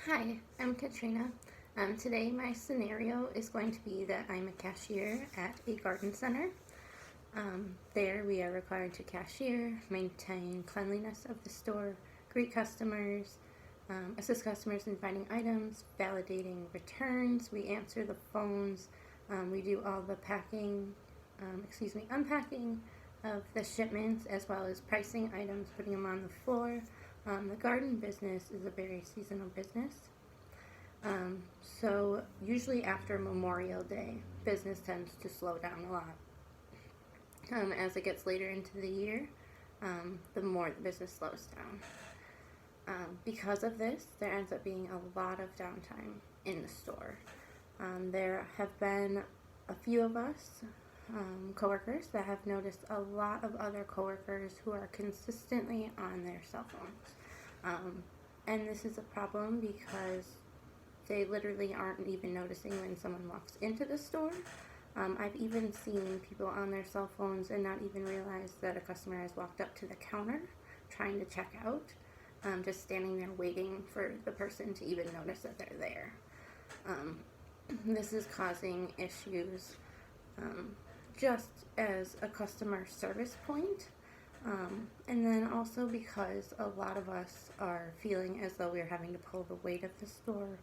Hi, I'm Katrina. Today my scenario is going to be that I'm a cashier at a garden center. There we are required to cashier, maintain cleanliness of the store, greet customers, assist customers in finding items, validating returns. We answer the phones. We do all the unpacking of the shipments as well as pricing items, putting them on the floor. The garden business is a very seasonal business. So usually after Memorial Day, business tends to slow down a lot. As it gets later into the year, the more the business slows down. Because of this, there ends up being a lot of downtime in the store. There have been a few of us, coworkers, that have noticed a lot of other coworkers who are consistently on their cell phones. And this is a problem because they literally aren't even noticing when someone walks into the store. I've even seen people on their cell phones and not even realize that a customer has walked up to the counter trying to check out, just standing there waiting for the person to even notice that they're there. This is causing issues just as a customer service point, and then also because a lot of us are feeling as though we're having to pull the weight of the store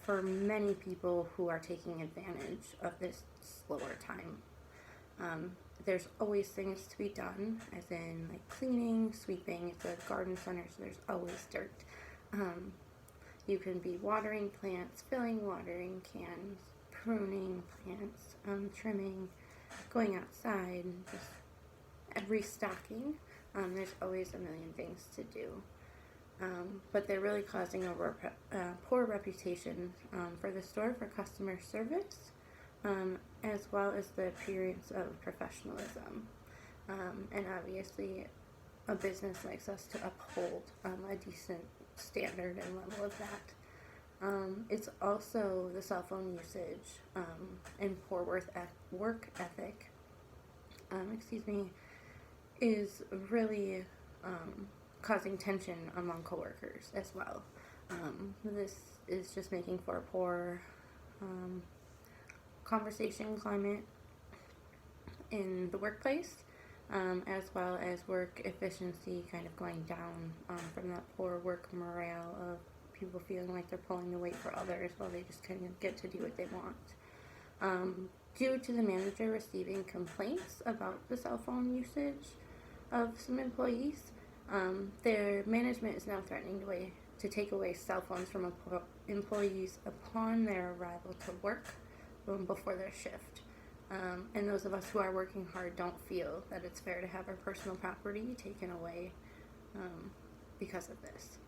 for many people who are taking advantage of this slower time. There's always things to be done, as in like cleaning, sweeping. It's a garden center, so there's always dirt. You can be watering plants, filling watering cans, pruning plants, trimming, going outside, just restocking. There's always a million things to do. But they're really causing a poor reputation for the store for customer service, as well as the appearance of professionalism. And obviously, a business likes us to uphold a decent standard and level of that. It's also the cell phone usage and poor work ethic, is really causing tension among coworkers as well. This is just making for a poor conversation climate in the workplace, as well as work efficiency kind of going down from that poor work morale of people feeling like they're pulling the weight for others while they just kind of get to do what they want. Due to the manager receiving complaints about the cell phone usage of some employees, their management is now threatening to take away cell phones from employees upon their arrival to work before their shift. And those of us who are working hard don't feel that it's fair to have our personal property taken away because of this.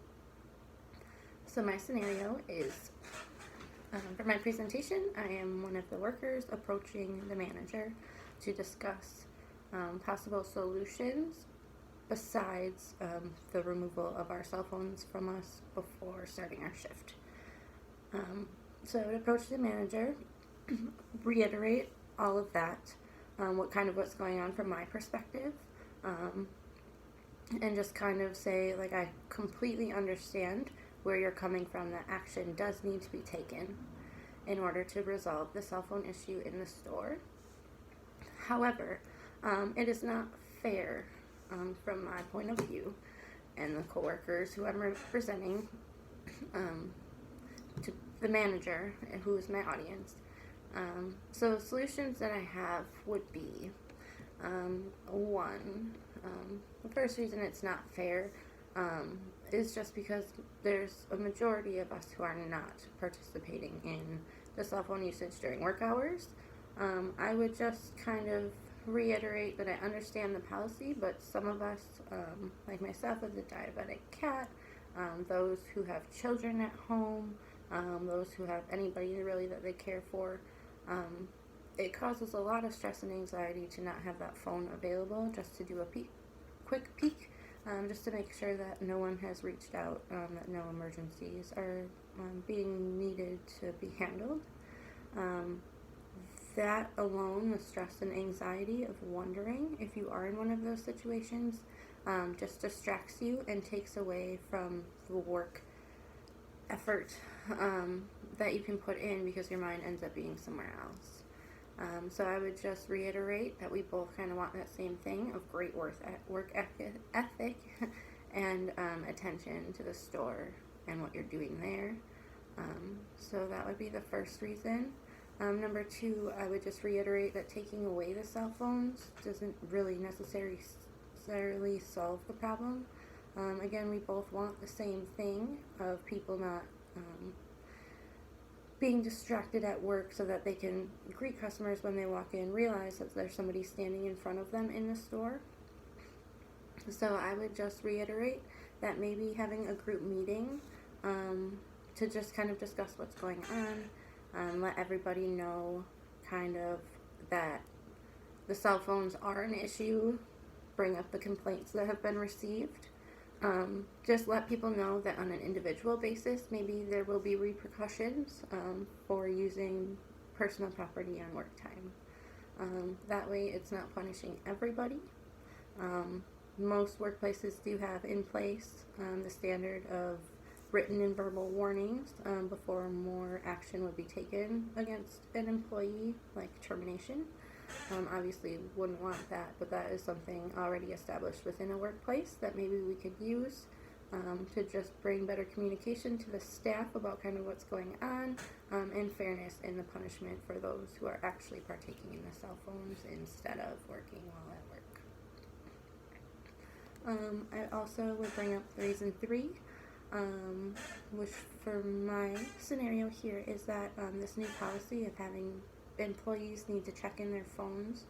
So my scenario is, for my presentation, I am one of the workers approaching the manager to discuss possible solutions besides the removal of our cell phones from us before starting our shift. So I would approach the manager, reiterate all of that, what's going on from my perspective, and just kind of say, like, I completely understand where you're coming from, that action does need to be taken in order to resolve the cell phone issue in the store. However, it is not fair from my point of view and the coworkers who I'm representing to the manager, who is my audience. So solutions that I have would be, one, the first reason it's not fair is just because there's a majority of us who are not participating in the cell phone usage during work hours. I would just kind of reiterate that I understand the policy, but some of us, like myself as a diabetic cat, those who have children at home, those who have anybody really that they care for, it causes a lot of stress and anxiety to not have that phone available just to do a quick peek, just to make sure that no one has reached out, that no emergencies are being needed to be handled. That alone, the stress and anxiety of wondering if you are in one of those situations, just distracts you and takes away from the work effort that you can put in because your mind ends up being somewhere else. So I would just reiterate that we both kind of want that same thing of great work ethic and attention to the store and what you're doing there. So that would be the first reason. Number two, I would just reiterate that taking away the cell phones doesn't really necessarily solve the problem. Again, we both want the same thing of people not being distracted at work so that they can greet customers when they walk in, realize that there's somebody standing in front of them in the store. So I would just reiterate that maybe having a group meeting to just kind of discuss what's going on, let everybody know kind of that the cell phones are an issue, bring up the complaints that have been received. Just let people know that on an individual basis, maybe there will be repercussions for using personal property on work time. That way it's not punishing everybody. Most workplaces do have in place the standard of written and verbal warnings before more action would be taken against an employee, like termination. Obviously wouldn't want that, but that is something already established within a workplace that maybe we could use to just bring better communication to the staff about kind of what's going on, and fairness in the punishment for those who are actually partaking in the cell phones instead of working while at work. I also would bring up reason 3, which for my scenario here is that this new policy of having employees need to check in their phones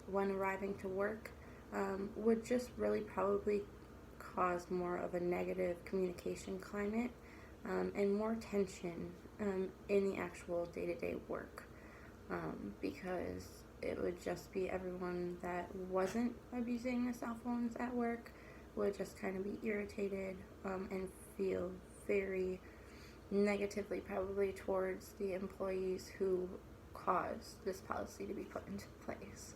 when arriving to work would just really probably cause more of a negative communication climate and more tension in the actual day-to-day work, because it would just be everyone that wasn't abusing the cell phones at work would just kind of be irritated and feel very negatively probably towards the employees who caused this policy to be put into place,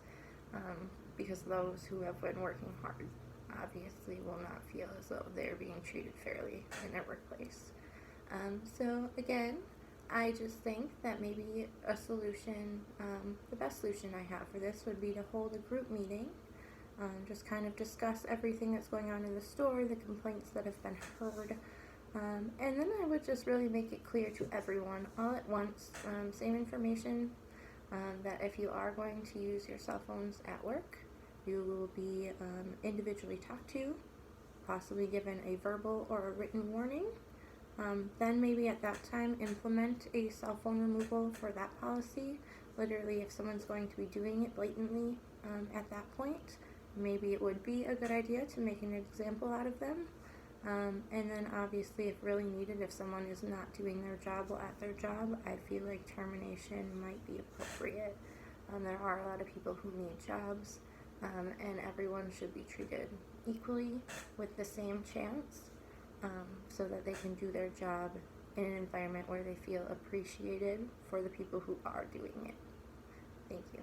because those who have been working hard obviously will not feel as though they're being treated fairly in their workplace. So again, I just think that maybe a solution, the best solution I have for this would be to hold a group meeting, just kind of discuss everything that's going on in the store, the complaints that have been heard, and then I would just really make it clear to everyone all at once, same information, that if you are going to use your cell phones at work, you will be individually talked to, possibly given a verbal or a written warning. Then maybe at that time implement a cell phone removal for that policy. Literally, if someone's going to be doing it blatantly at that point, maybe it would be a good idea to make an example out of them. And then obviously, if really needed, if someone is not doing their job well at their job, I feel like termination might be appropriate. There are a lot of people who need jobs, and everyone should be treated equally with the same chance, so that they can do their job in an environment where they feel appreciated for the people who are doing it. Thank you.